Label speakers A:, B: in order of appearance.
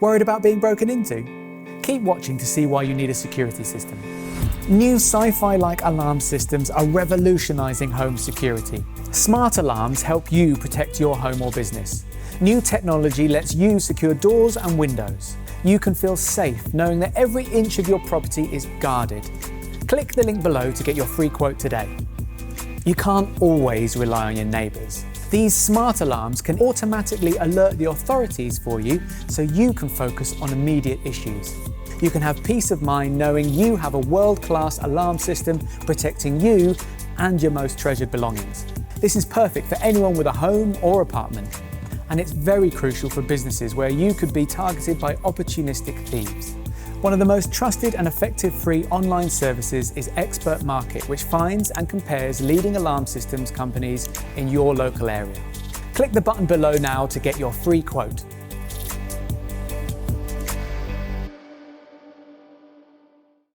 A: Worried about being broken into? Keep watching to see why you need a security system. New sci-fi-like alarm systems are revolutionizing home security. Smart alarms help you protect your home or business. New technology lets you secure doors and windows. You can feel safe knowing that every inch of your property is guarded. Click the link below to get your free quote today. You can't always rely on your neighbours. These smart alarms can automatically alert the authorities for you so you can focus on immediate issues. You can have peace of mind knowing you have a world-class alarm system protecting you and your most treasured belongings. This is perfect for anyone with a home or apartment. And it's very crucial for businesses where you could be targeted by opportunistic thieves. One of the most trusted and effective free online services is Expert Market, which finds and compares leading alarm systems companies in your local area. Click the button below now to get your free quote.